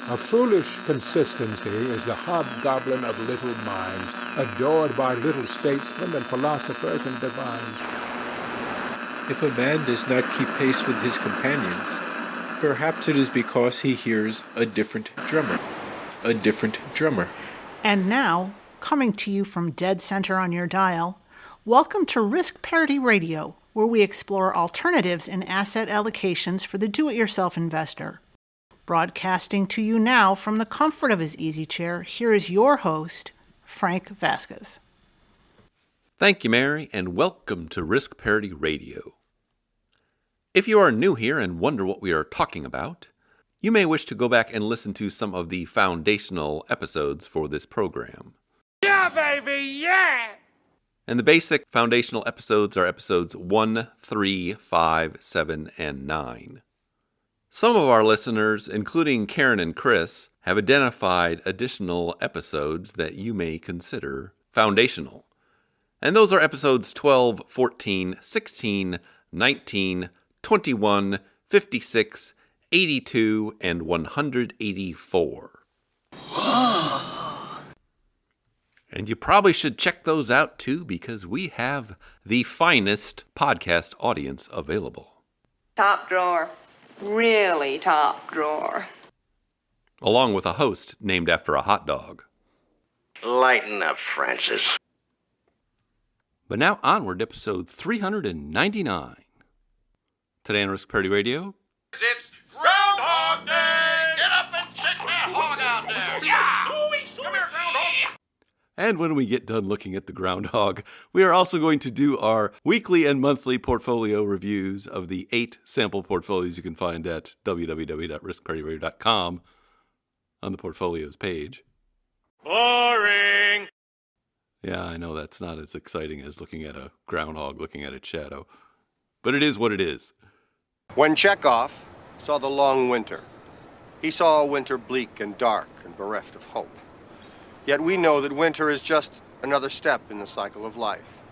A foolish consistency is the hobgoblin of little minds, adored by little statesmen and philosophers and divines. If a man does not keep pace with his companions, perhaps it is because he hears a different drummer. A different drummer. And now, coming to you from dead center on your dial, welcome to Risk Parity Radio, where we explore alternatives in asset allocations for the do-it-yourself investor. Broadcasting to you now from the comfort of his easy chair, here is your host, Frank Vasquez. Thank you, Mary, and welcome to Risk Parity Radio. If you are new here and wonder what we are talking about, you may wish to go back and listen to some of the foundational episodes for this program. Yeah, baby, yeah! And the basic foundational episodes are episodes 1, 3, 5, 7, and 9. Some of our listeners, including Karen and Chris, have identified additional episodes that you may consider foundational. And those are episodes 12, 14, 16, 19, 21, 56, 82, and 184. And you probably should check those out too, because we have the finest podcast audience available. Top drawer. Really top drawer. Along with a host named after a hot dog. Lighten up, Francis. But now onward to episode 399. Today on Risk Parity Radio. It's Groundhog Day! Get up and check that hog out there! Yeah! Come here, Groundhog! And when we get done looking at the groundhog, we are also going to do our weekly and monthly portfolio reviews of the 8 sample portfolios you can find at www.riskparityradio.com on the portfolios page. Boring! Yeah, I know that's not as exciting as looking at a groundhog looking at its shadow, but it is what it is. When Chekhov saw the long winter, he saw a winter bleak and dark and bereft of hope. Yet we know that winter is just another step in the cycle of life.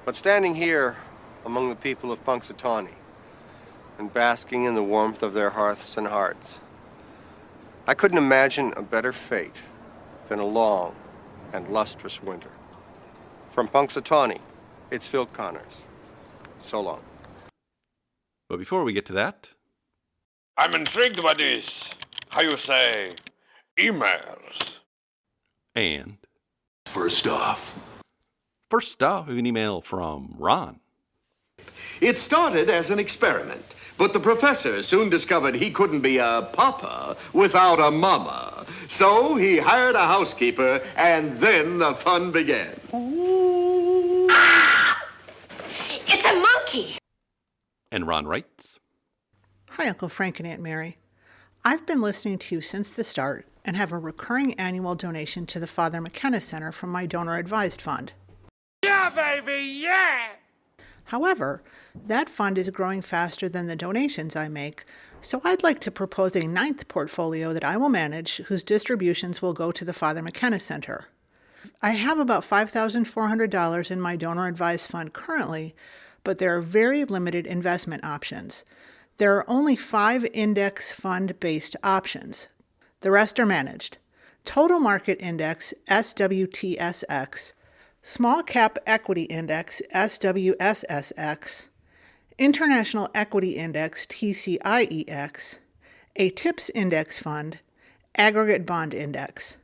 But standing here among the people of Punxsutawney and basking in the warmth of their hearths and hearts, I couldn't imagine a better fate than a long and lustrous winter. From Punxsutawney, it's Phil Connors. So long. But before we get to that, I'm intrigued by this, how you say, emails. and First off, we have an email from Ron. it started as an experiment, but the professor soon discovered he couldn't be a papa without a mama. So he hired a housekeeper, and then the fun began. It's a monkey. And Ron writes, Hi, Uncle Frank and Aunt Mary. I've been listening to you since the start and have a recurring annual donation to the Father McKenna Center from my donor-advised fund. Yeah, baby, yeah! However, that fund is growing faster than the donations I make, so I'd like to propose a 9th portfolio that I will manage, whose distributions will go to the Father McKenna Center. I have about $5,400 in my donor-advised fund currently, but there are very limited investment options. There are only 5 index fund-based options. The rest are managed. Total Market Index, SWTSX, Small Cap Equity Index, SWSSX, International Equity Index, TCIEX, a TIPS Index Fund, Aggregate Bond Index.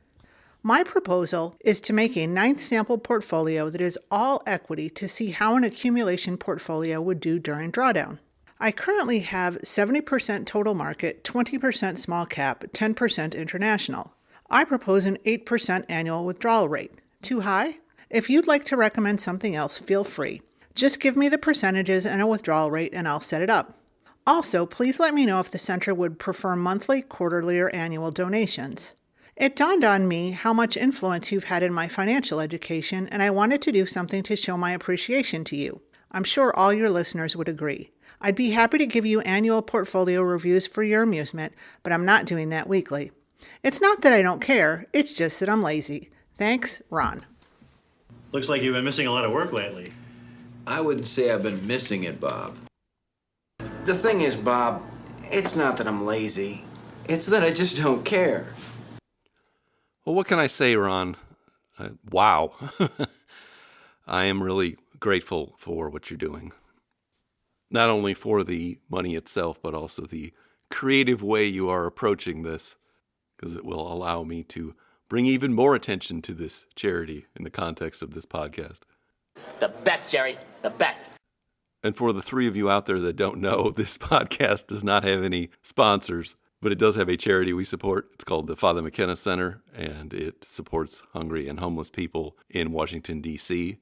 My proposal is to make a 9th sample portfolio that is all equity to see how an accumulation portfolio would do during drawdown. I currently have 70% total market, 20% small cap, 10% international. I propose an 8% annual withdrawal rate. Too high? If you'd like to recommend something else, feel free. Just give me the percentages and a withdrawal rate and I'll set it up. Also, please let me know if the center would prefer monthly, quarterly, or annual donations. It dawned on me how much influence you've had in my financial education, and I wanted to do something to show my appreciation to you. I'm sure all your listeners would agree. I'd be happy to give you annual portfolio reviews for your amusement, but I'm not doing that weekly. It's not that I don't care, it's just that I'm lazy. Thanks, Ron. Looks like you've been missing a lot of work lately. I wouldn't say I've been missing it, Bob. The thing is, Bob, it's not that I'm lazy. It's that I just don't care. Well, what can I say, Ron? Wow. I am really grateful for what you're doing. Not only for the money itself, but also the creative way you are approaching this, because it will allow me to bring even more attention to this charity in the context of this podcast. The best, Jerry. The best. And for the three of you out there that don't know, this podcast does not have any sponsors, but it does have a charity we support. It's called the Father McKenna Center, and it supports hungry and homeless people in Washington, D.C.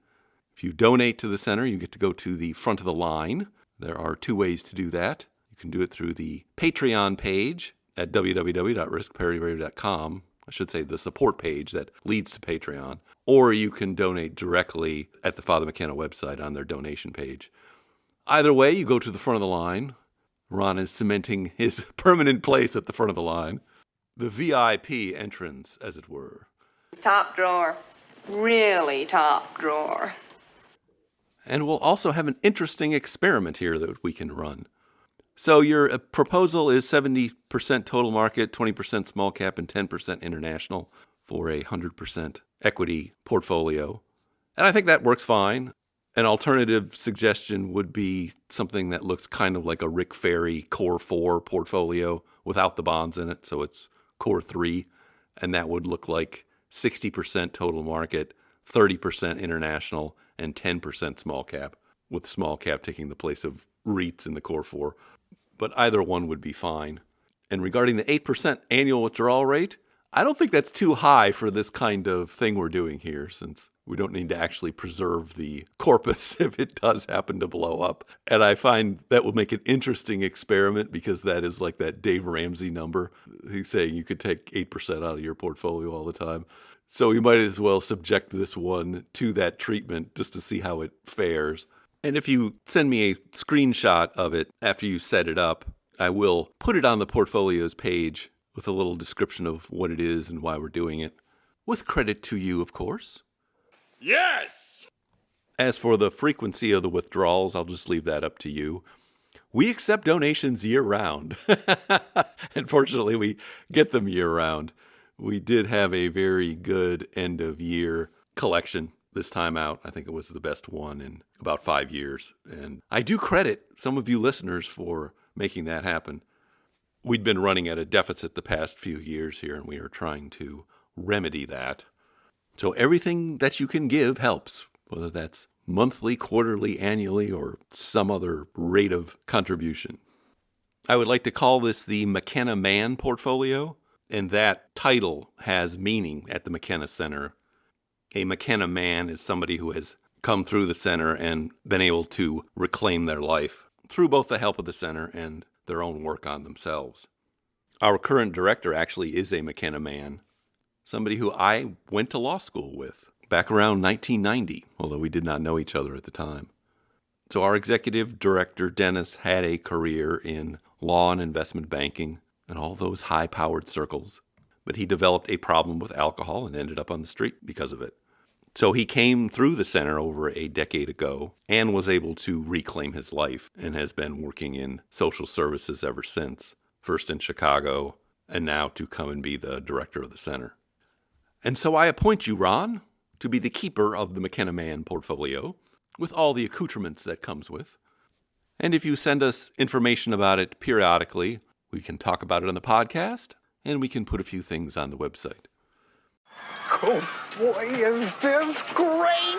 If you donate to the center, you get to go to the front of the line. There are two ways to do that. You can do it through the Patreon page at www.riskpariradio.com. I should say the support page that leads to Patreon. Or you can donate directly at the Father McKenna website on their donation page. Either way, you go to the front of the line. Ron is cementing his permanent place at the front of the line. The VIP entrance, as it were. Top drawer. Really top drawer. And we'll also have an interesting experiment here that we can run. So your proposal is 70% total market, 20% small cap, and 10% international for a 100% equity portfolio. And I think that works fine. An alternative suggestion would be something that looks kind of like a Rick Ferri Core 4 portfolio without the bonds in it. So it's Core 3. And that would look like 60% total market, 30% international, and 10% small cap, with small cap taking the place of REITs in the Core 4. But either one would be fine. And regarding the 8% annual withdrawal rate, I don't think that's too high for this kind of thing we're doing here, since we don't need to actually preserve the corpus if it does happen to blow up. And I find that will make an interesting experiment, because that is like that Dave Ramsey number. He's saying you could take 8% out of your portfolio all the time. So we might as well subject this one to that treatment just to see how it fares. And if you send me a screenshot of it after you set it up, I will put it on the portfolios page with a little description of what it is and why we're doing it. With credit to you, of course. Yes! As for the frequency of the withdrawals, I'll just leave that up to you. We accept donations year-round. And fortunately, we get them year-round. We did have a very good end-of-year collection this time out. I think it was the best one in about 5 years. And I do credit some of you listeners for making that happen. We'd been running at a deficit the past few years here, and we are trying to remedy that. So everything that you can give helps, whether that's monthly, quarterly, annually, or some other rate of contribution. I would like to call this the McKenna Man portfolio, and that title has meaning at the McKenna Center. A McKenna Man is somebody who has come through the center and been able to reclaim their life through both the help of the center and their own work on themselves. Our current director actually is a McKenna Man, somebody who I went to law school with back around 1990, although we did not know each other at the time. So our executive director, Dennis, had a career in law and investment banking and all those high-powered circles, but he developed a problem with alcohol and ended up on the street because of it. So he came through the center over a decade ago and was able to reclaim his life and has been working in social services ever since, first in Chicago and now to come and be the director of the center. And so I appoint you, Ron, to be the keeper of the McKenna Man portfolio with all the accoutrements that comes with. And if you send us information about it periodically, we can talk about it on the podcast and we can put a few things on the website. Oh boy, is this great!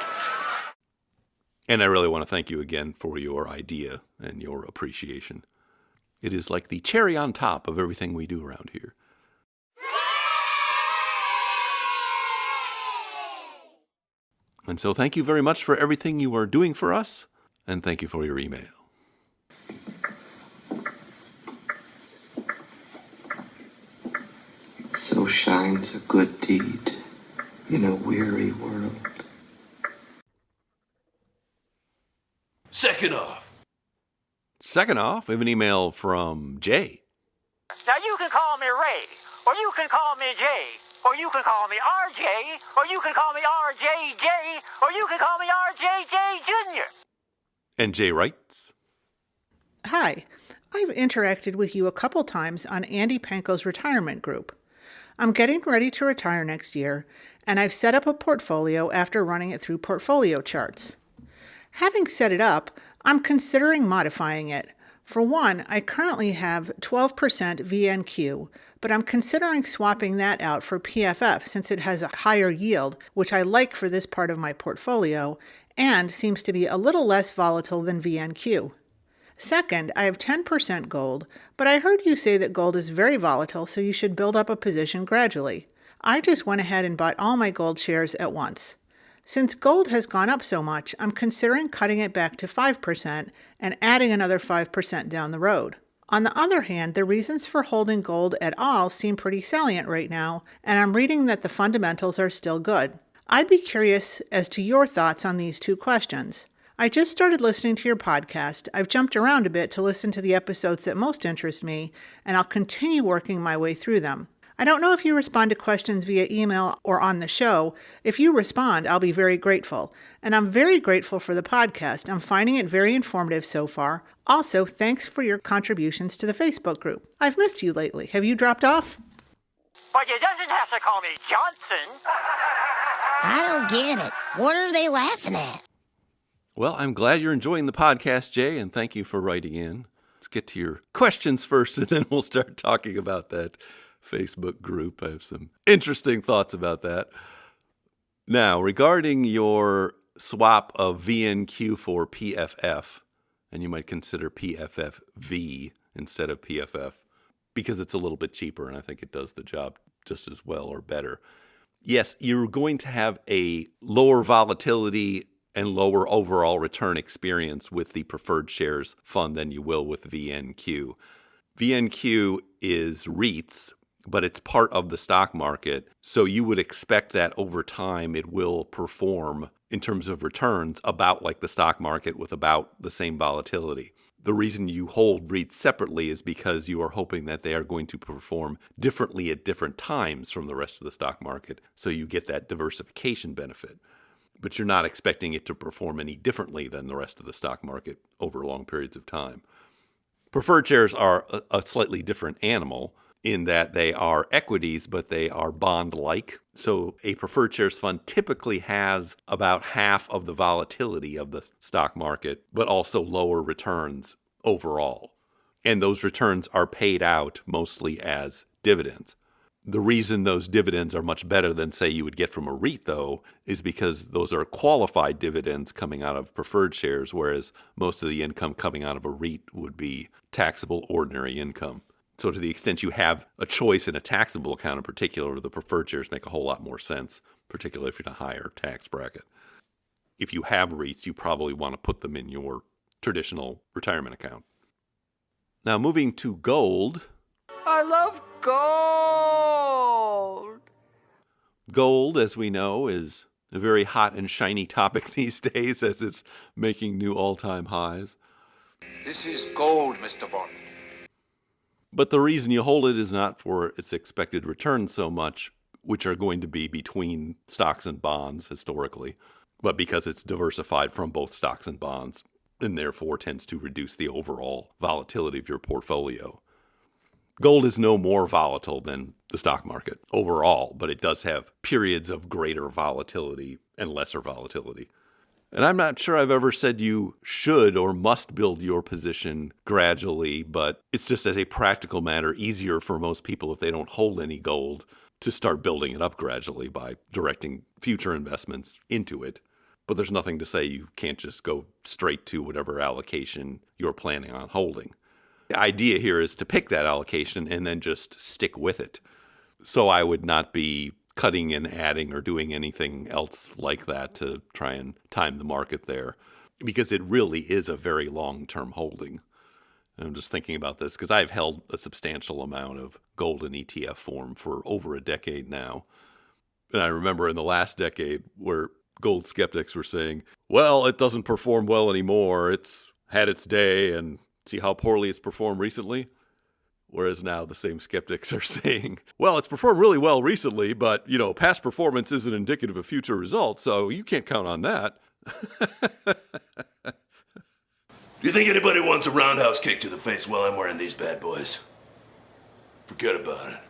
And I really want to thank you again for your idea and your appreciation. It is like the cherry on top of everything we do around here. And so thank you very much for everything you are doing for us, and thank you for your email. So shines a good deed in a weary world. Second off, we have an email from Jay. Now you can call me Ray, or you can call me Jay, or you can call me RJ, or you can call me RJJ, or you can call me RJJ Jr. And Jay writes, Hi. I've interacted with you a couple times on Andy Panko's retirement group. I'm getting ready to retire next year, and I've set up a portfolio after running it through portfolio charts. Having set it up, I'm considering modifying it. For one, I currently have 12% VNQ, but I'm considering swapping that out for PFF since it has a higher yield, which I like for this part of my portfolio, and seems to be a little less volatile than VNQ. Second, I have 10% gold, but I heard you say that gold is very volatile, so you should build up a position gradually. I just went ahead and bought all my gold shares at once. Since gold has gone up so much, I'm considering cutting it back to 5% and adding another 5% down the road. On the other hand, the reasons for holding gold at all seem pretty salient right now, and I'm reading that the fundamentals are still good. I'd be curious as to your thoughts on these two questions. I just started listening to your podcast. I've jumped around a bit to listen to the episodes that most interest me, and I'll continue working my way through them. I don't know if you respond to questions via email or on the show. If you respond, I'll be very grateful. And I'm very grateful for the podcast. I'm finding it very informative so far. Also, thanks for your contributions to the Facebook group. I've missed you lately. Have you dropped off? But you doesn't have to call me Johnson. I don't get it. What are they laughing at? Well, I'm glad you're enjoying the podcast, Jay, and thank you for writing in. Let's get to your questions first, and then we'll start talking about that Facebook group. I have some interesting thoughts about that. Now, regarding your swap of VNQ for PFF, and you might consider PFFV instead of PFF, because it's a little bit cheaper, and I think it does the job just as well or better. Yes, you're going to have a lower volatility and lower overall return experience with the preferred shares fund than you will with VNQ. VNQ is REITs, but it's part of the stock market, so you would expect that over time it will perform in terms of returns about like the stock market with about the same volatility. The reason you hold REITs separately is because you are hoping that they are going to perform differently at different times from the rest of the stock market, so you get that diversification benefit. But you're not expecting it to perform any differently than the rest of the stock market over long periods of time. Preferred shares are a slightly different animal in that they are equities, but they are bond-like. So a preferred shares fund typically has about half of the volatility of the stock market, but also lower returns overall. And those returns are paid out mostly as dividends. The reason those dividends are much better than, say, you would get from a REIT, though, is because those are qualified dividends coming out of preferred shares, whereas most of the income coming out of a REIT would be taxable ordinary income. So to the extent you have a choice in a taxable account in particular, the preferred shares make a whole lot more sense, particularly if you're in a higher tax bracket. If you have REITs, you probably want to put them in your traditional retirement account. Now, moving to gold. I love gold. Gold, as we know, is a very hot and shiny topic these days as it's making new all-time highs. This is gold, Mr. Bond. But the reason you hold it is not for its expected returns so much, which are going to be between stocks and bonds historically, but because it's diversified from both stocks and bonds, and therefore tends to reduce the overall volatility of your portfolio. Gold is no more volatile than the stock market overall, but it does have periods of greater volatility and lesser volatility. And I'm not sure I've ever said you should or must build your position gradually, but it's just as a practical matter easier for most people if they don't hold any gold to start building it up gradually by directing future investments into it. But there's nothing to say you can't just go straight to whatever allocation you're planning on holding. The idea here is to pick that allocation and then just stick with it. So I would not be cutting and adding or doing anything else like that to try and time the market there, because it really is a very long-term holding. And I'm just thinking about this because I've held a substantial amount of gold in ETF form for over a decade now. And I remember in the last decade where gold skeptics were saying, well, it doesn't perform well anymore. It's had its day and see how poorly it's performed recently? Whereas now the same skeptics are saying, well, it's performed really well recently, but, past performance isn't indicative of future results, so you can't count on that. You think anybody wants a roundhouse kick to the face while I'm wearing these bad boys? Forget about it.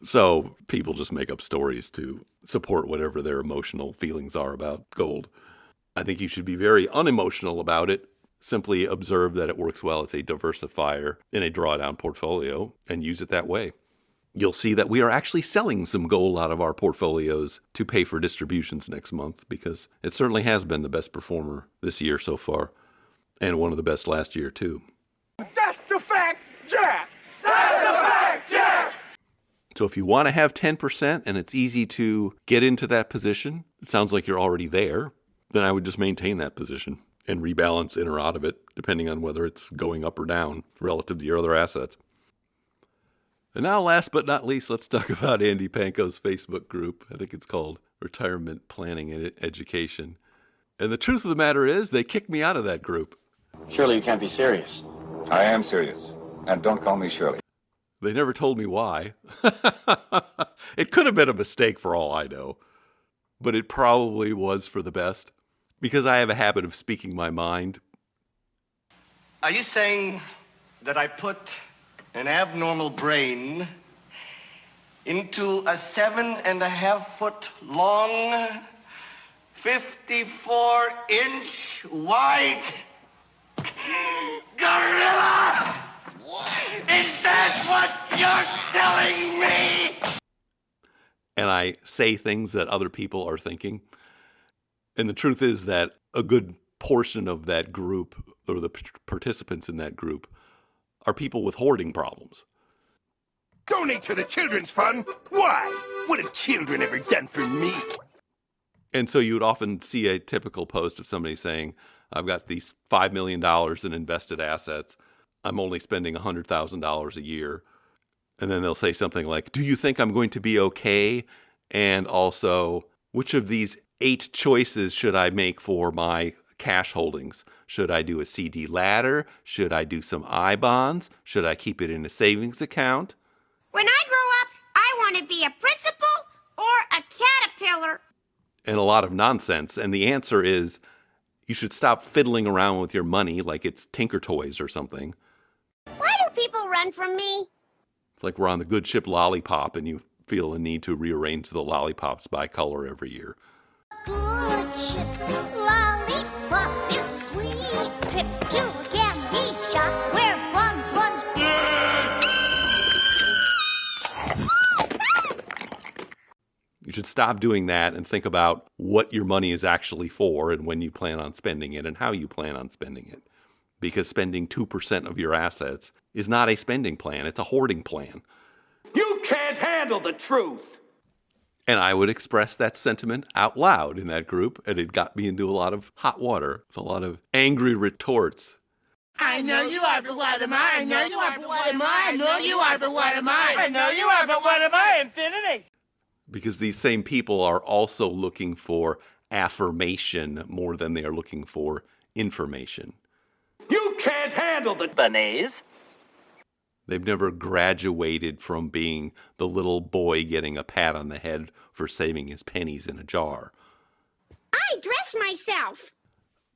So people just make up stories to support whatever their emotional feelings are about gold. I think you should be very unemotional about it. Simply observe that it works well as a diversifier in a drawdown portfolio and use it that way. You'll see that we are actually selling some gold out of our portfolios to pay for distributions next month, because it certainly has been the best performer this year so far, and one of the best last year too. That's the fact, Jack! That's the fact, Jack! So if you want to have 10% and it's easy to get into that position, it sounds like you're already there, then I would just maintain that position and rebalance in or out of it, depending on whether it's going up or down relative to your other assets. And now, last but not least, let's talk about Andy Panko's Facebook group. I think it's called Retirement Planning and Education. And the truth of the matter is, they kicked me out of that group. Surely you can't be serious. I am serious. And don't call me Shirley. They never told me why. It could have been a mistake for all I know. But it probably was for the best, because I have a habit of speaking my mind. Are you saying that I put an abnormal brain into a 7.5-foot long, 54-inch wide gorilla? Is that what you're telling me? And I say things that other people are thinking. And the truth is that a good portion of that group, or the participants in that group, are people with hoarding problems. Donate to the Children's Fund? Why? What have children ever done for me? And so you would often see a typical post of somebody saying, I've got these $5 million in invested assets. I'm only spending $100,000 a year. And then they'll say something like, do you think I'm going to be okay? And also, which of these 8 choices should I make for my cash holdings? Should I do a CD ladder? Should I do some I bonds? Should I keep it in a savings account? When I grow up, I want to be a principal or a caterpillar. And a lot of nonsense. And the answer is, you should stop fiddling around with your money like it's Tinker Toys or something. Why do people run from me? It's like we're on the good ship Lollipop and you feel the need to rearrange the lollipops by color every year. Good ship, lollipop, it's a sweet trip to a candy shop where fun runs. You should stop doing that and think about what your money is actually for and when you plan on spending it and how you plan on spending it. Because spending 2% of your assets is not a spending plan, it's a hoarding plan. You can't handle the truth. And I would express that sentiment out loud in that group, and it got me into a lot of hot water, a lot of angry retorts. I know you are, but what am I? I know you are, but what am I? I know you are, but what am I? I know you are, but what am I? Infinity. Because these same people are also looking for affirmation more than they are looking for information. You can't handle the bunnies. They've never graduated from being the little boy getting a pat on the head for saving his pennies in a jar. I dress myself.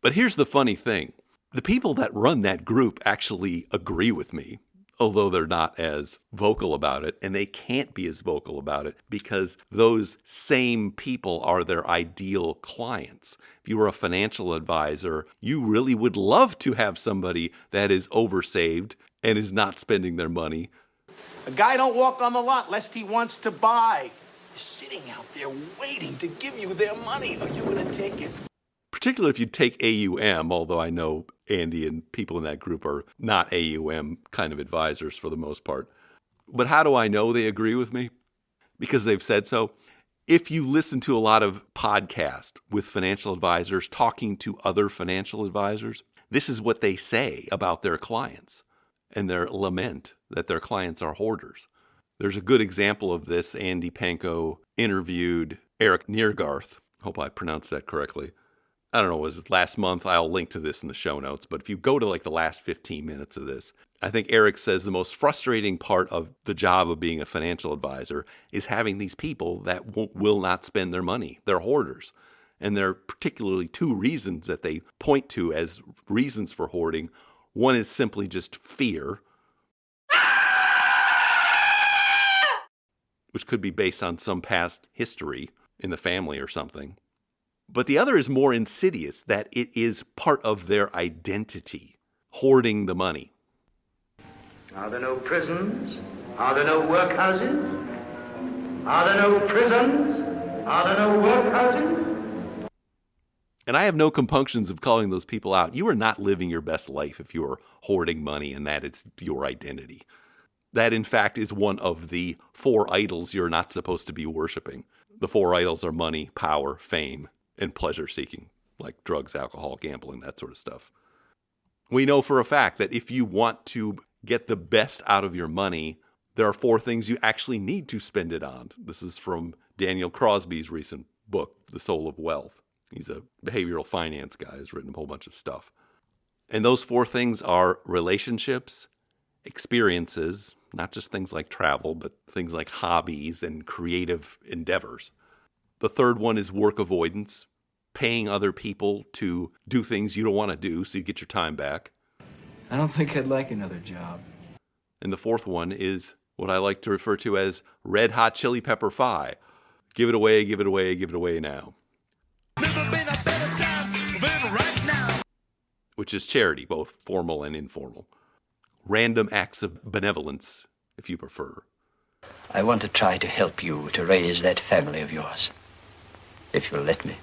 But here's the funny thing. The people that run that group actually agree with me, although they're not as vocal about it, and they can't be as vocal about it because those same people are their ideal clients. If you were a financial advisor, you really would love to have somebody that is oversaved and is not spending their money. A guy don't walk on the lot lest he wants to buy. They're sitting out there waiting to give you their money. Are you going to take it? Particularly if you take AUM, although I know Andy and people in that group are not AUM kind of advisors for the most part. But how do I know they agree with me? Because they've said so. If you listen to a lot of podcasts with financial advisors talking to other financial advisors, this is what they say about their clients and their lament that their clients are hoarders. There's a good example of this. Andy Panko interviewed Eric Niergarth. Hope I pronounced that correctly. I don't know, was it last month? I'll link to this in the show notes. But if you go to like the last 15 minutes of this, I think Eric says the most frustrating part of the job of being a financial advisor is having these people that will not spend their money. They're hoarders. And there are particularly two reasons that they point to as reasons for hoarding. One is simply just fear, which could be based on some past history in the family or something. But the other is more insidious, that it is part of their identity, hoarding the money. Are there no prisons? Are there no workhouses? Are there no prisons? Are there no workhouses? And I have no compunctions of calling those people out. You are not living your best life if you are hoarding money and that is your identity. That, in fact, is one of the 4 idols you're not supposed to be worshiping. The 4 idols are money, power, fame, and pleasure-seeking, like drugs, alcohol, gambling, that sort of stuff. We know for a fact that if you want to get the best out of your money, there are 4 things you actually need to spend it on. This is from Daniel Crosby's recent book, The Soul of Wealth. He's a behavioral finance guy who's written a whole bunch of stuff. And those 4 things are relationships, experiences, not just things like travel, but things like hobbies and creative endeavors. The third one is work avoidance, paying other people to do things you don't want to do so you get your time back. I don't think I'd like another job. And the fourth one is what I like to refer to as red hot chili pepper fi. Give it away, give it away, give it away now. Which is charity, both formal and informal. Random acts of benevolence, if you prefer. I want to try to help you to raise that family of yours, if you'll let me.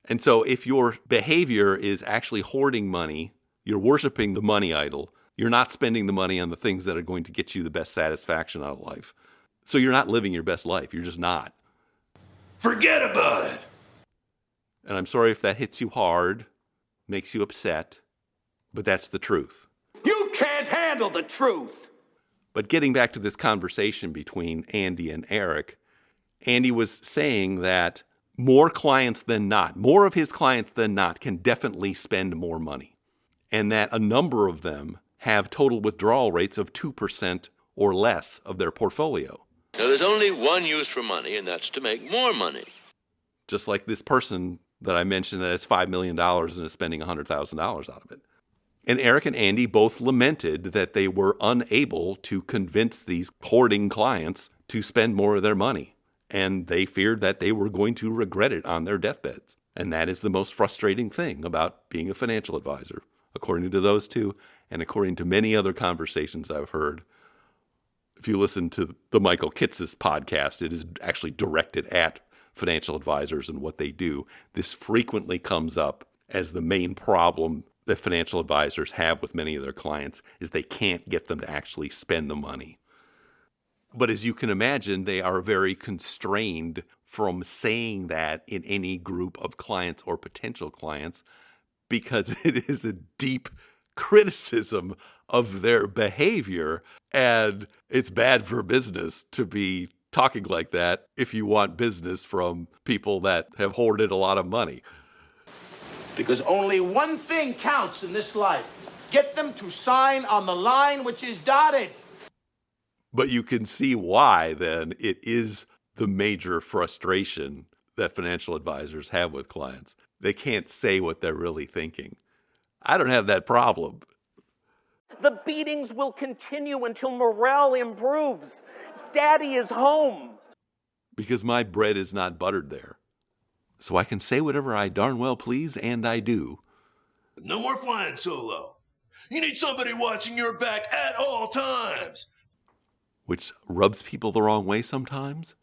And so if your behavior is actually hoarding money, you're worshiping the money idol, you're not spending the money on the things that are going to get you the best satisfaction out of life. So you're not living your best life. You're just not. Forget about it. And I'm sorry if that hits you hard, makes you upset, but that's the truth. You can't handle the truth. But getting back to this conversation between Andy and Eric, Andy was saying that more clients than not, more of his clients than not can definitely spend more money. And that a number of them have total withdrawal rates of 2% or less of their portfolio. Now, there's only one use for money, and that's to make more money. Just like this person that I mentioned that has $5 million and is spending $100,000 out of it. And Eric and Andy both lamented that they were unable to convince these hoarding clients to spend more of their money. And they feared that they were going to regret it on their deathbeds. And that is the most frustrating thing about being a financial advisor, according to those two, and according to many other conversations I've heard. If you listen to the Michael Kitces podcast, it is actually directed at financial advisors and what they do. This frequently comes up as the main problem that financial advisors have with many of their clients is they can't get them to actually spend the money. But as you can imagine, they are very constrained from saying that in any group of clients or potential clients because it is a deep criticism of their behavior, and it's bad for business to be talking like that if you want business from people that have hoarded a lot of money. Because only one thing counts in this life. Get them to sign on the line which is dotted. But you can see why, then, it is the major frustration that financial advisors have with clients. They can't say what they're really thinking. I don't have that problem. The beatings will continue until morale improves. Daddy is home. Because my bread is not buttered there. So I can say whatever I darn well please, and I do. No more flying solo. You need somebody watching your back at all times. Which rubs people the wrong way sometimes.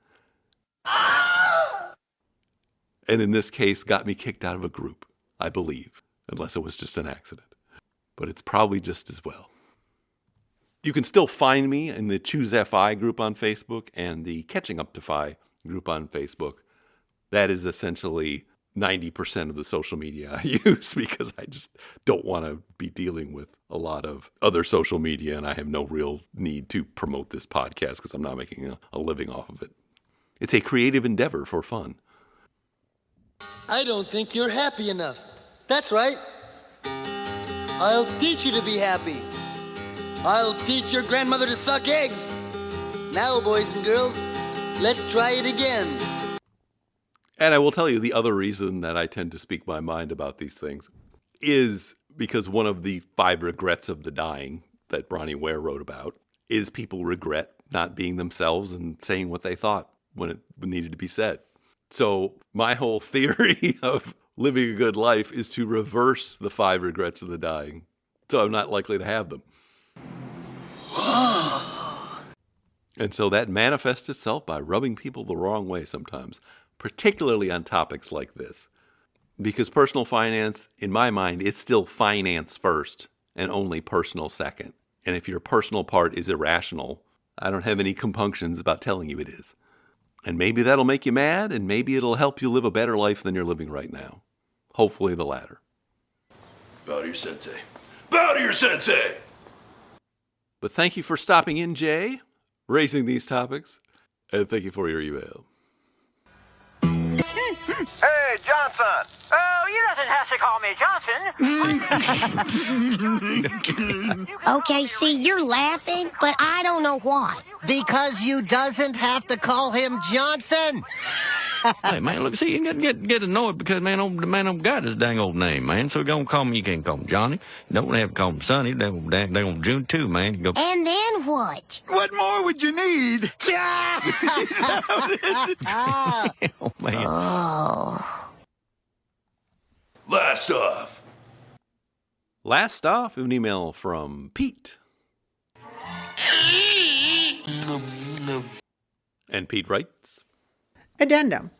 And in this case, got me kicked out of a group, I believe. Unless it was just an accident. But it's probably just as well. You can still find me in the Choose FI group on Facebook and the Catching Up to FI group on Facebook. That is essentially 90% of the social media I use because I just don't want to be dealing with a lot of other social media, and I have no real need to promote this podcast because I'm not making a living off of it. It's a creative endeavor for fun. I don't think you're happy enough. That's right. I'll teach you to be happy. I'll teach your grandmother to suck eggs. Now, boys and girls, let's try it again. And I will tell you the other reason that I tend to speak my mind about these things is because one of the 5 regrets of the dying that Bronnie Ware wrote about is people regret not being themselves and saying what they thought when it needed to be said. So my whole theory of living a good life is to reverse the 5 regrets of the dying, so I'm not likely to have them. And so that manifests itself by rubbing people the wrong way sometimes, particularly on topics like this. Because personal finance, in my mind, is still finance first and only personal second. And if your personal part is irrational, I don't have any compunctions about telling you it is. And maybe that'll make you mad, and maybe it'll help you live a better life than you're living right now. Hopefully the latter. Bow to your sensei. Bow to your sensei! But thank you for stopping in, Jay, raising these topics, and thank you for your email. Hey, Johnson! Oh, you doesn't have to call me Johnson. Okay, see, you're laughing, but I don't know why. Because you doesn't have to call him Johnson. Hey, man, look, see, you get annoyed because the man don't got his dang old name, man. So don't call me, you can't call him Johnny. You don't have to call him Sonny. They on June 2, man. You go. And then what? What more would you need? Oh, man. Oh. Last off, an email from Pete. And Pete writes, Addendum.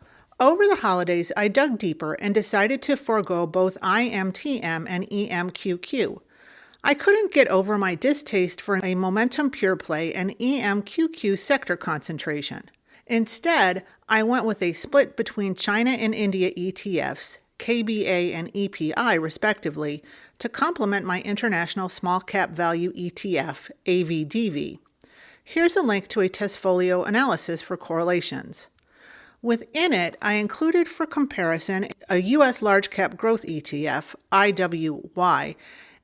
Over the holidays, I dug deeper and decided to forego both IMTM and EMQQ. I couldn't get over my distaste for a momentum pure play and EMQQ sector concentration. Instead, I went with a split between China and India ETFs, KBA and EPI respectively, to complement my international small cap value ETF, AVDV. Here's a link to a Testfolio analysis for correlations. Within it, I included for comparison a U.S. large cap growth ETF, IWY,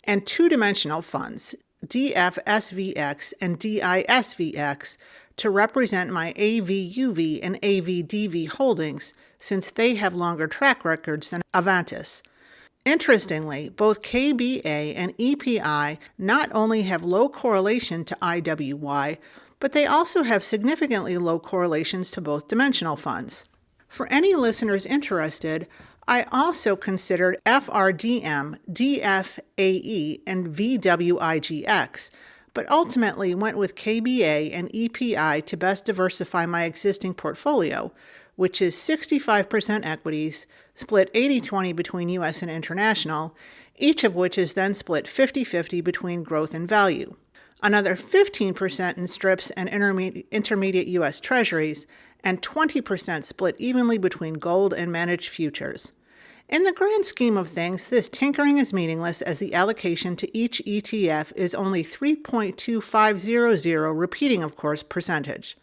and 2-dimensional funds, DFSVX and DISVX, to represent my AVUV and AVDV holdings, since they have longer track records than Avantis. Interestingly, both KBA and EPI not only have low correlation to IWY, but they also have significantly low correlations to both dimensional funds. For any listeners interested, I also considered FRDM, DFAE, and VWIGX, but ultimately went with KBA and EPI to best diversify my existing portfolio, which is 65% equities, split 80-20 between U.S. and international, each of which is then split 50-50 between growth and value. Another 15% in strips and intermediate U.S. Treasuries, and 20% split evenly between gold and managed futures. In the grand scheme of things, this tinkering is meaningless as the allocation to each ETF is only 3.2500, repeating, of course, percentage.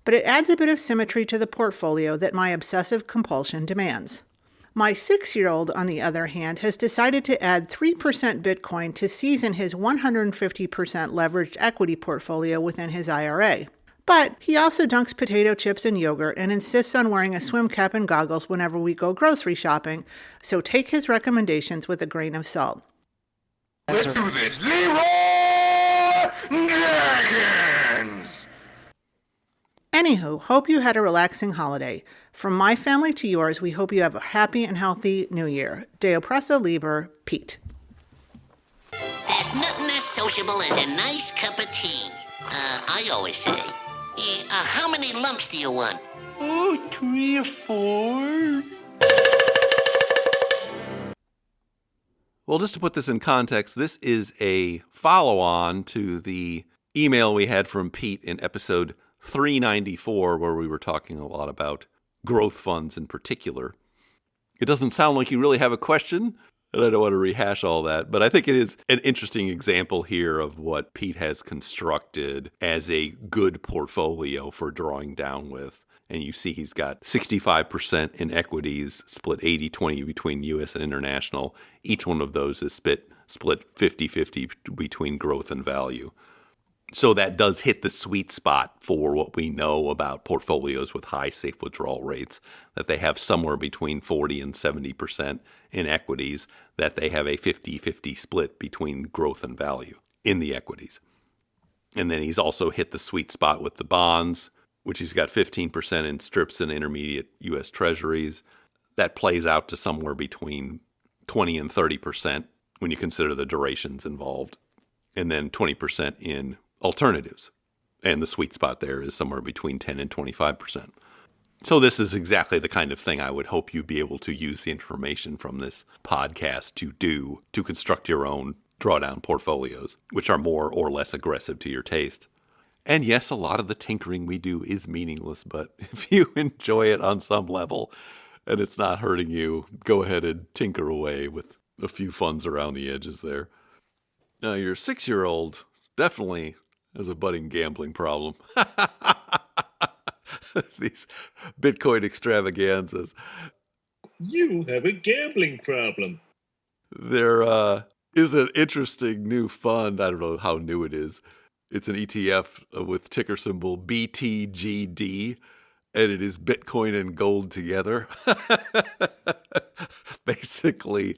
But it adds a bit of symmetry to the portfolio that my obsessive compulsion demands. My 6-year-old, on the other hand, has decided to add 3% Bitcoin to season his 150% leveraged equity portfolio within his IRA. But he also dunks potato chips in yogurt and insists on wearing a swim cap and goggles whenever we go grocery shopping, so take his recommendations with a grain of salt. Let's do this. Leroy Jenkins! Anywho, hope you had a relaxing holiday. From my family to yours, we hope you have a happy and healthy New Year. Deo Presso Liber, Pete. There's nothing as sociable as a nice cup of tea. I always say, how many lumps do you want? Oh, 3 or 4. Well, just to put this in context, this is a follow-on to the email we had from Pete in episode 394, where we were talking a lot about growth funds in particular. It doesn't sound like you really have a question, and I don't want to rehash all that, but I think it is an interesting example here of what Pete has constructed as a good portfolio for drawing down with. And you see he's got 65% in equities, split 80-20 between U.S. and international. Each one of those is split 50-50 between growth and value. So that does hit the sweet spot for what we know about portfolios with high safe withdrawal rates, that they have somewhere between 40 and 70% in equities, that they have a 50-50 split between growth and value in the equities. And then he's also hit the sweet spot with the bonds, which he's got 15% in strips and intermediate U.S. Treasuries. That plays out to somewhere between 20 and 30% when you consider the durations involved, and then 20% in alternatives. And the sweet spot there is somewhere between 10 and 25%. So this is exactly the kind of thing I would hope you'd be able to use the information from this podcast to do to construct your own drawdown portfolios, which are more or less aggressive to your taste. And yes, a lot of the tinkering we do is meaningless, but if you enjoy it on some level and it's not hurting you, go ahead and tinker away with a few funds around the edges there. Now, your 6-year-old definitely has a budding gambling problem. These Bitcoin extravaganzas. You have a gambling problem. There is an interesting new fund. I don't know how new it is. It's an ETF with ticker symbol BTGD, and it is Bitcoin and gold together. Basically,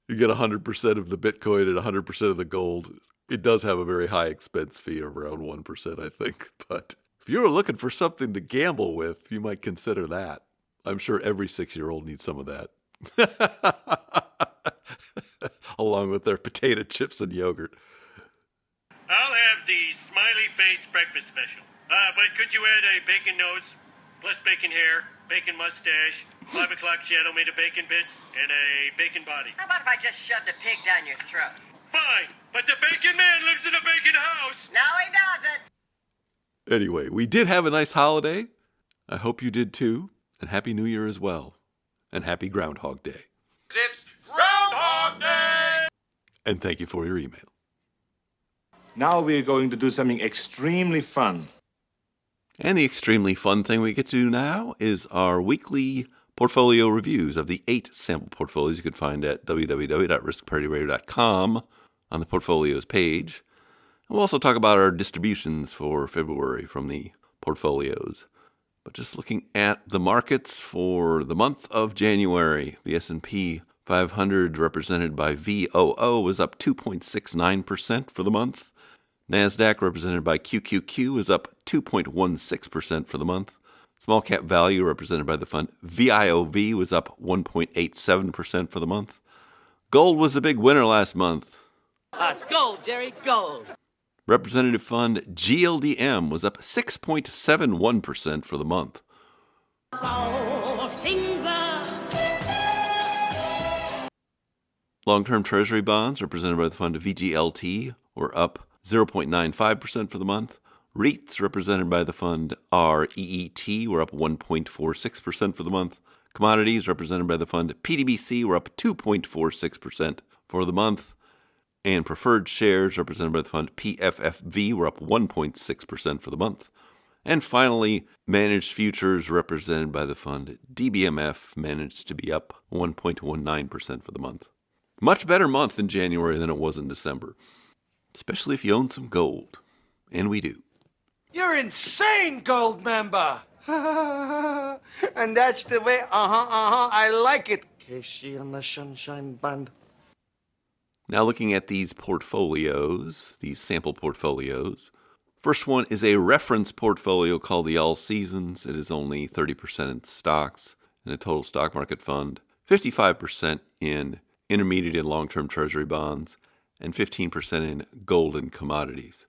you get 100% of the Bitcoin and 100% of the gold. It does have a very high expense fee of around 1%, I think. But if you were looking for something to gamble with, you might consider that. I'm sure every 6-year-old needs some of that. Along with their potato chips and yogurt. I'll have the smiley face breakfast special. But could you add a bacon nose, plus bacon hair, bacon mustache, 5 o'clock shadow made of bacon bits, and a bacon body? How about if I just shoved a pig down your throat? Fine, but the bacon man lives in a bacon house. No, he doesn't. Anyway, we did have a nice holiday. I hope you did too. And Happy New Year as well. And Happy Groundhog Day. It's Groundhog Day! And thank you for your email. Now we're going to do something extremely fun. And the extremely fun thing we get to do now is our weekly portfolio reviews of the 8 sample portfolios you can find at www.riskparityradio.com on the portfolios page. And we'll also talk about our distributions for February from the portfolios. But just looking at the markets for the month of January, the S&P 500 represented by VOO was up 2.69% for the month. NASDAQ represented by QQQ is up 2.16% for the month. Small cap value represented by the fund VIOV was up 1.87% for the month. Gold was the big winner last month. It's gold, Jerry, gold. Representative fund GLDM was up 6.71% for the month. Long-term treasury bonds represented by the fund VGLT were up 0.95% for the month. REITs represented by the fund REET were up 1.46% for the month. Commodities represented by the fund PDBC were up 2.46% for the month. And preferred shares represented by the fund PFFV were up 1.6% for the month. And finally, managed futures represented by the fund DBMF managed to be up 1.19% for the month. Much better month in January than it was in December, especially if you own some gold. And we do. You're insane, gold member. And that's the way, I like it. Casey and the Sunshine Band. Now looking at these portfolios, these sample portfolios. First one is a reference portfolio called the All Seasons. It is only 30% in stocks in a total stock market fund, 55% in intermediate and long-term treasury bonds, and 15% in gold and commodities.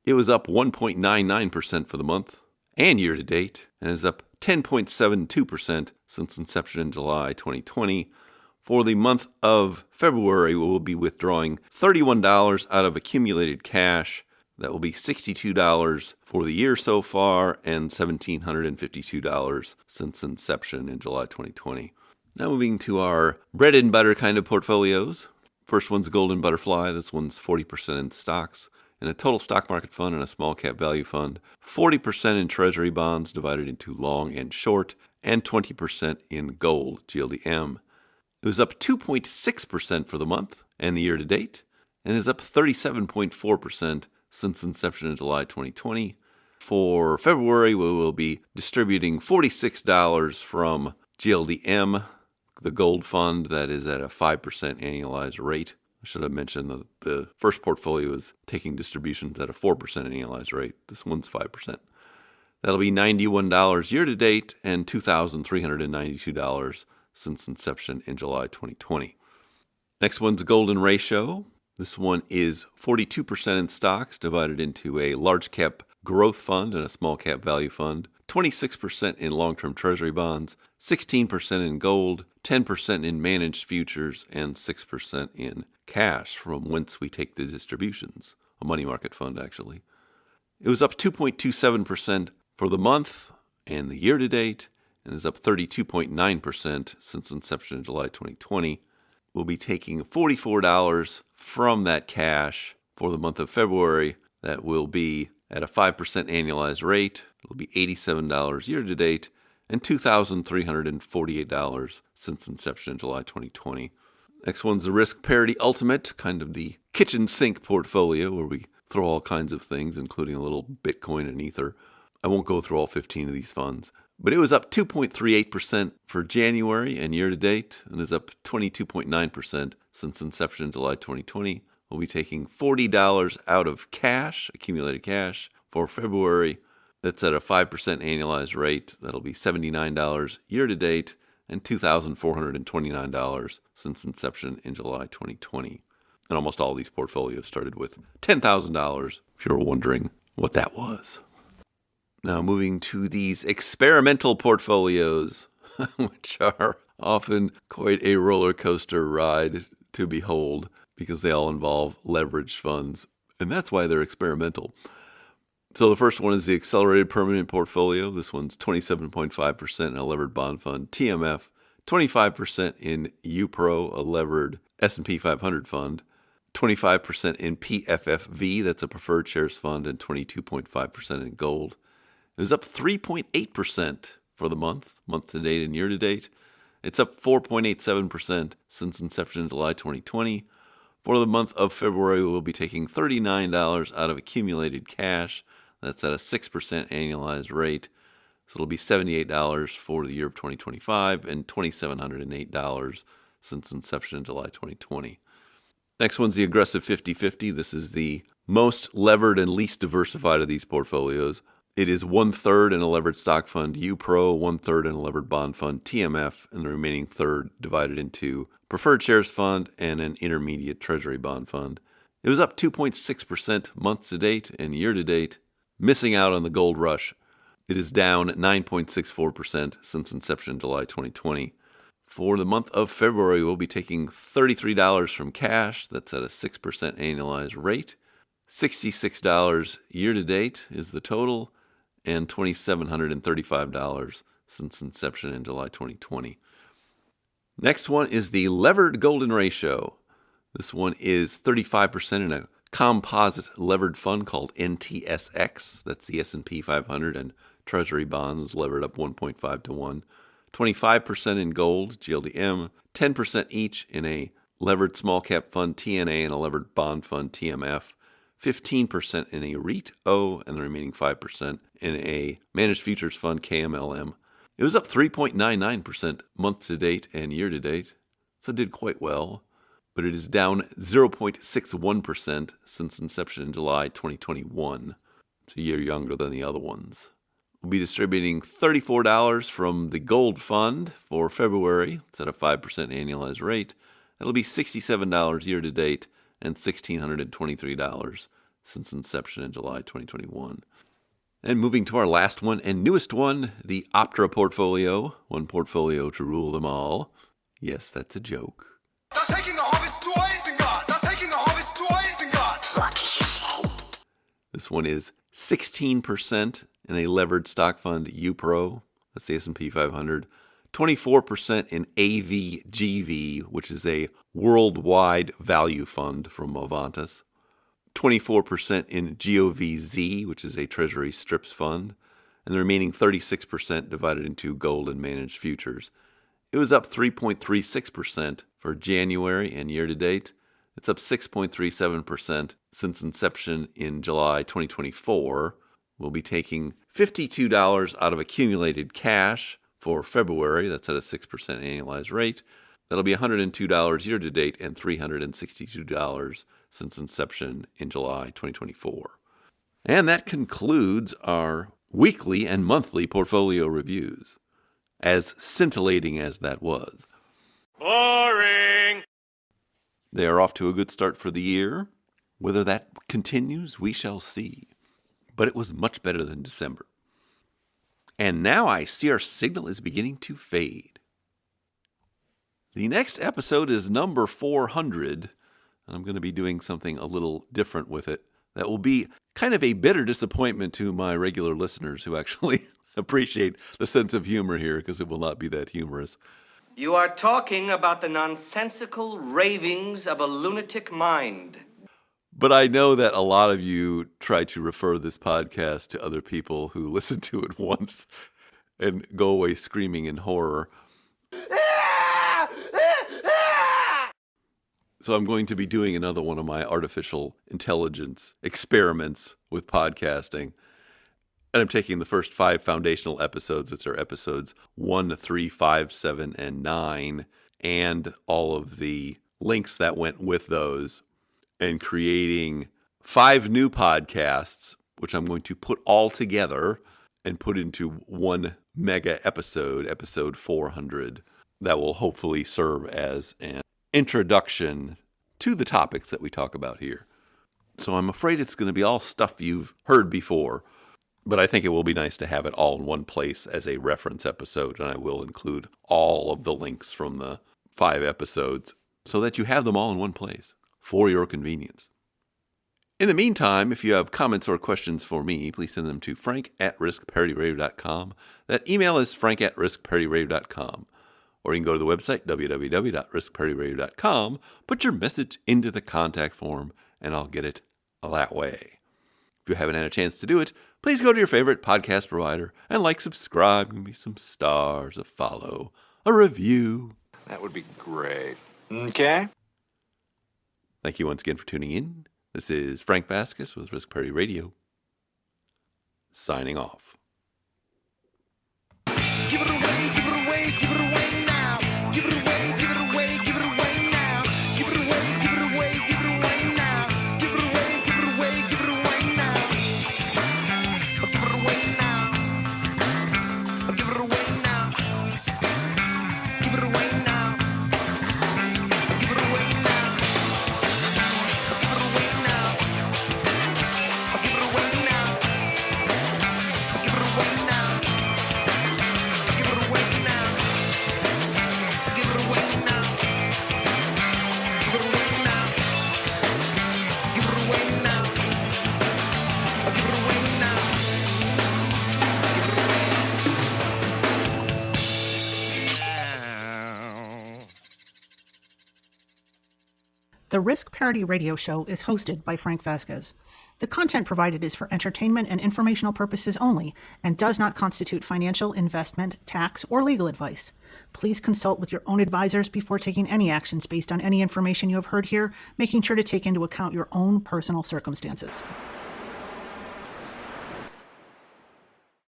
It was up 1.99% for the month and year to date, and is up 10.72% since inception in July 2020. For the month of February, we will be withdrawing $31 out of accumulated cash. That will be $62 for the year so far and $1,752 since inception in July 2020. Now moving to our bread and butter kind of portfolios. First one's Golden Butterfly. This one's 40% in stocks in a total stock market fund and a small cap value fund, 40% in treasury bonds divided into long and short, and 20% in gold, GLDM. It was up 2.6% for the month and the year to date, and is up 37.4% since inception in July 2020. For February, we will be distributing $46 from GLDM, the gold fund that is at a 5% annualized rate. I should have mentioned that the first portfolio is taking distributions at a 4% annualized rate. This one's 5%. That'll be $91 year to date and $2,392 since inception in July 2020. Next one's golden ratio. This one is 42% in stocks divided into a large cap growth fund and a small cap value fund, 26% in long-term treasury bonds, 16% in gold, 10% in managed futures, and 6% in cash from whence we take the distributions, a money market fund actually. It was up 2.27% for the month and the year to date, and is up 32.9% since inception in July 2020. We'll be taking $44 from that cash for the month of February. That will be at a 5% annualized rate. It'll be $87 year to date and $2,348 since inception in July 2020. Next one's the Risk Parity Ultimate, kind of the kitchen sink portfolio where we throw all kinds of things, including a little Bitcoin and Ether. I won't go through all 15 of these funds, but it was up 2.38% for January and year to date, and is up 22.9% since inception in July 2020. We'll be taking $40 out of cash, accumulated cash, for February. That's at a 5% annualized rate. That'll be $79 year to date and $2,429 since inception in July 2020. And almost all these portfolios started with $10,000, if you're wondering what that was. Now moving to these experimental portfolios, which are often quite a roller coaster ride to behold because they all involve leveraged funds, and that's why they're experimental. So the first one is the Accelerated Permanent Portfolio. This one's 27.5% in a levered bond fund, TMF, 25% in UPRO, a levered S&P 500 fund, 25% in PFFV, that's a preferred shares fund, and 22.5% in gold. It was up 3.8% for the month to date and year to date. It's up 4.87% since inception in July 2020. For the month of February, we'll be taking $39 out of accumulated cash. That's at a 6% annualized rate. So it'll be $78 for the year of 2025 and $2,708 since inception in July 2020. Next one's the Aggressive 50-50. This is the most levered and least diversified of these portfolios. It is 1/3 in a levered stock fund, UPRO, 1/3 in a levered bond fund, TMF, and the remaining third divided into preferred shares fund and an intermediate treasury bond fund. It was up 2.6% month to date and year to date, missing out on the gold rush. It is down 9.64% since inception in July 2020. For the month of February, we'll be taking $33 from cash. That's at a 6% annualized rate. $66 year to date is the total, and $2,735 since inception in July 2020. Next one is the Levered Golden Ratio. This one is 35% in a composite levered fund called NTSX. That's the S&P 500 and Treasury bonds levered up 1.5 to 1. 25% in gold, GLDM. 10% each in a levered small cap fund, TNA, and a levered bond fund, TMF. 15% in a REIT O, and the remaining 5% in a managed futures fund, KMLM. It was up 3.99% month to date and year to date, so it did quite well, but it is down 0.61% since inception in July 2021. It's a year younger than the other ones. We'll be distributing $34 from the gold fund for February. It's at a 5% annualized rate. That'll be $67 year to date and $1,623 since inception in July 2021. And moving to our last one and newest one, the Optra portfolio. One portfolio to rule them all. Yes, that's a joke. They're taking the hobbits to Isengard! They're taking the hobbits to Isengard! What did you say? This one is 16% in a levered stock fund, UPRO. That's the S&P 500. 24% in AVGV, which is a worldwide value fund from Avantis. 24% in GOVZ, which is a Treasury strips fund. And the remaining 36% divided into gold and managed futures. It was up 3.36% for January and year to date. It's up 6.37% since inception in July 2024. We'll be taking $52 out of accumulated cash for February. That's at a 6% annualized rate. That'll be $102 year to date and $362 since inception in July 2024. And that concludes our weekly and monthly portfolio reviews, as scintillating as that was. Boring! They are off to a good start for the year. Whether that continues, we shall see. But it was much better than December. And now I see our signal is beginning to fade. The next episode is number 400, and I'm going to be doing something a little different with it. That will be kind of a bitter disappointment to my regular listeners who actually appreciate the sense of humor here, because it will not be that humorous. You are talking about the nonsensical ravings of a lunatic mind. But I know that a lot of you try to refer this podcast to other people who listen to it once and go away screaming in horror. So I'm going to be doing another one of my artificial intelligence experiments with podcasting. And I'm taking the first 5 foundational episodes, which are episodes 1, 3, 5, 7, and 9, and all of the links that went with those, and creating 5 new podcasts, which I'm going to put all together and put into one mega episode, episode 400, that will hopefully serve as an introduction to the topics that we talk about here. So I'm afraid it's going to be all stuff you've heard before, but I think it will be nice to have it all in one place as a reference episode, and I will include all of the links from the 5 episodes so that you have them all in one place for your convenience. In the meantime, if you have comments or questions for me, please send them to frank@riskparityradio.com. That email is frank@riskparityradio.com. Or you can go to the website, www.riskparityradio.com, put your message into the contact form, and I'll get it that way. If you haven't had a chance to do it, please go to your favorite podcast provider and subscribe, give me some stars, a follow, a review. That would be great. Okay? Thank you once again for tuning in. This is Frank Vasquez with Risk Parity Radio, signing off. Give it away, give it away, give it away now. Give it away, give it away, give it away now. Give it away, give it away, give it away now. Give it away, give it away, give it away now. Give it away now. Give it away now. Give it away now. Give it away now. Give it away now. Give it away now. Give it away now. The Risk Parity Radio Show is hosted by Frank Vasquez. The content provided is for entertainment and informational purposes only and does not constitute financial, investment, tax, or legal advice. Please consult with your own advisors before taking any actions based on any information you have heard here, making sure to take into account your own personal circumstances.